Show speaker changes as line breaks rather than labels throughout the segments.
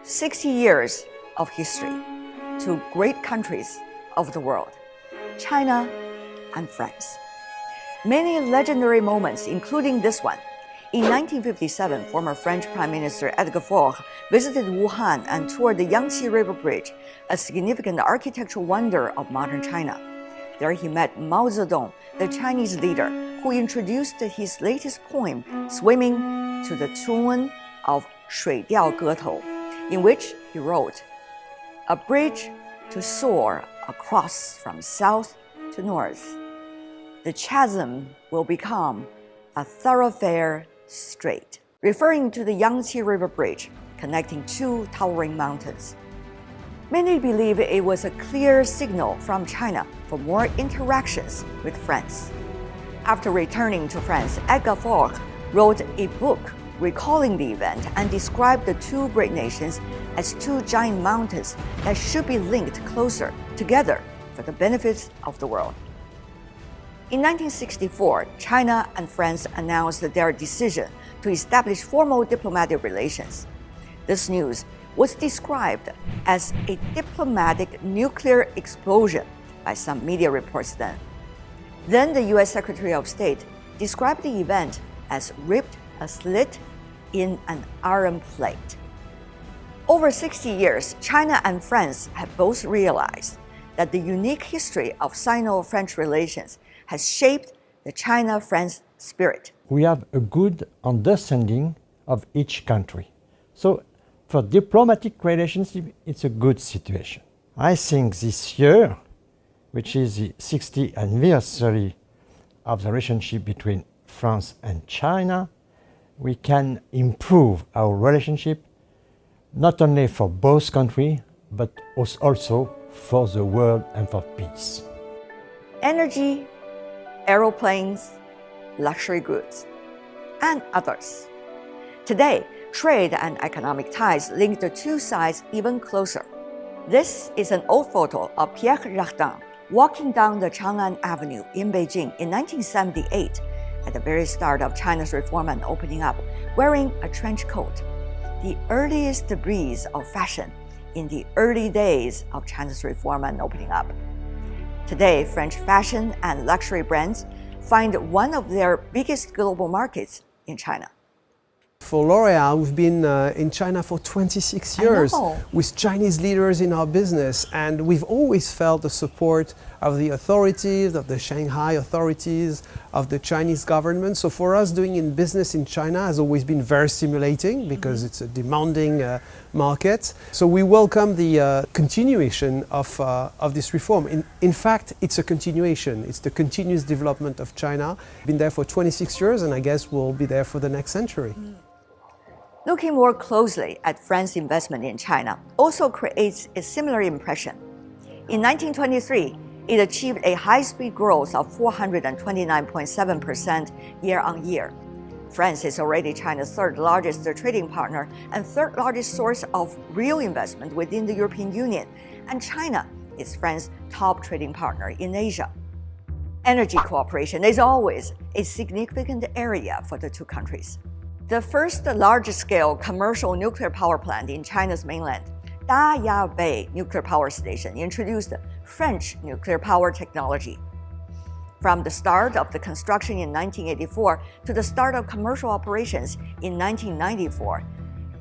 60 years of history, two great countries of the world, China and France. Many legendary moments, including this one. In 1957, former French Prime Minister Edgar Faure visited Wuhan and toured the Yangtze River Bridge, a significant architectural wonder of modern China. There he met Mao Zedong, the Chinese leader, who introduced his latest poem, Swimming to the Tune of 水调歌头, in which he wrote, "A bridge to soar across from south to north. The chasm will become a thoroughfare straight," referring to the Yangtze River Bridge connecting two towering mountains. Many believe it was a clear signal from China for more interactions with France. After returning to France, Edgar Faure wrote a book recalling the event and described the two great nations as two giant mountains that should be linked closer together for the benefit of the world. In 1964, China and France announced their decision to establish formal diplomatic relations. This news was described as a diplomatic nuclear explosion by some media reports then. Then the US Secretary of State described the event as ripped a slit in an iron plate. Over 60 years, China and France have both realized that the unique history of Sino-French relations has shaped the China-France spirit.
We have a good understanding of each country. So for diplomatic relationship, it's a good situation. I think this year, which is the 60th anniversary of the relationship between France and China, we can improve our relationship not only for both countries, but also for the world and for peace.
Energy, aeroplanes, luxury goods, and others. Today, trade and economic ties link the two sides even closer. This is an old photo of Pierre Jardin walking down the Chang'an Avenue in Beijing in 1978, at the very start of China's reform and opening up, wearing a trench coat, the earliest breeze of fashion in the early days of China's reform and opening up. Today, French fashion and luxury brands find one of their biggest global markets in China.
For L'Oréal, we've been in China for 26 years with Chinese leaders in our business, and we've always felt the support of the authorities, of the Shanghai authorities, of the Chinese government. So for us, doing in business in China has always been very stimulating because it's a demanding market. So we welcome the continuation of this reform. In fact, it's a continuation. It's the continuous development of China. Been there for 26 years, and I guess we'll be there for the next century.
Looking more closely at France's investment in China also creates a similar impression. In 1923, it achieved a high-speed growth of 429.7% year-on-year. France is already China's third largest trading partner and third largest source of real investment within the European Union, and China is France's top trading partner in Asia. Energy cooperation is always a significant area for the two countries. The first large-scale commercial nuclear power plant in China's mainland, Daya Bay Nuclear Power Station, introduced French nuclear power technology. From the start of the construction in 1984 to the start of commercial operations in 1994,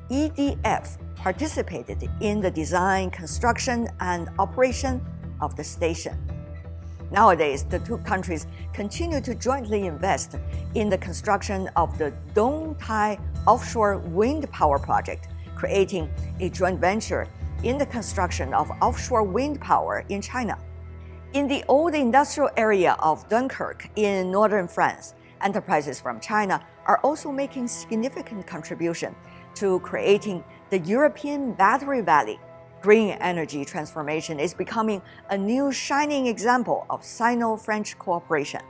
EDF participated in the design, construction, and operation of the station. Nowadays, the two countries continue to jointly invest in the construction of the Dongtai offshore wind power project, creating a joint venture in the construction of offshore wind power in China. In the old industrial area of Dunkirk in northern France, enterprises from China are also making significant contribution to creating the European Battery Valley. Green energy transformation is becoming a new shining example of Sino-French cooperation.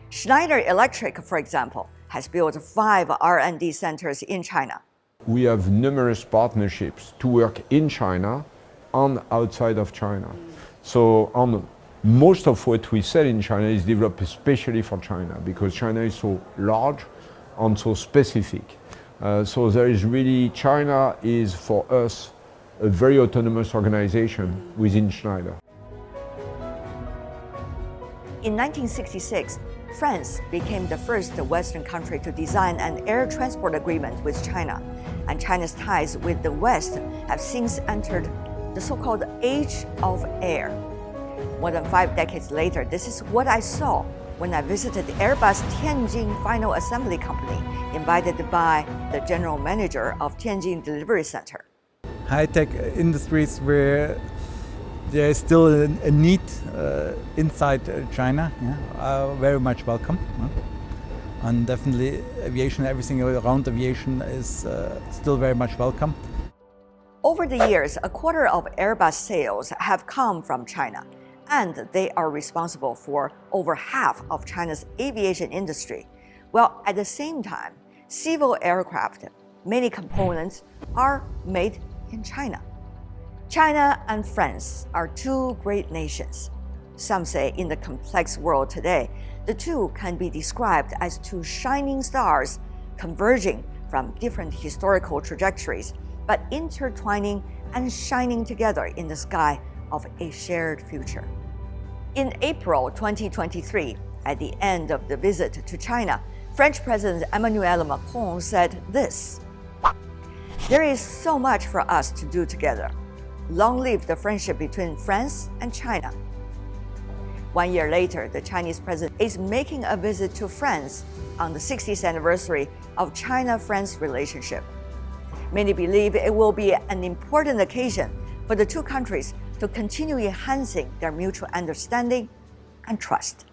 Schneider Electric, for example, has built 5 R&D centers in China.
We have numerous partnerships to work in China and outside of China. So most of what we sell in China is developed especially for China because China is so large and so specific. So there is really, China is for us a very autonomous organization within Schneider.
In 1966, France became the first Western country to design an air transport agreement with China, and China's ties with the West have since entered the so-called Age of Air. More than 5 decades later, this is what I saw when I visited Airbus Tianjin Final Assembly Company, invited by the general manager of Tianjin Delivery Center.
High-tech industries where there is still a need inside China are very much welcome. And definitely aviation, everything around aviation is still very much welcome.
Over the years, a quarter of Airbus sales have come from China, and they are responsible for over half of China's aviation industry. While at the same time, civil aircraft, many components are made in China. China and France are two great nations. Some say in the complex world today, the two can be described as two shining stars converging from different historical trajectories, but intertwining and shining together in the sky of a shared future. In April 2023, at the end of the visit to China, French President Emmanuel Macron said this: "There is so much for us to do together. Long live the friendship between France and China." 1 year later, the Chinese president is making a visit to France on the 60th anniversary of China-France relationship. Many believe it will be an important occasion for the two countries to continue enhancing their mutual understanding and trust.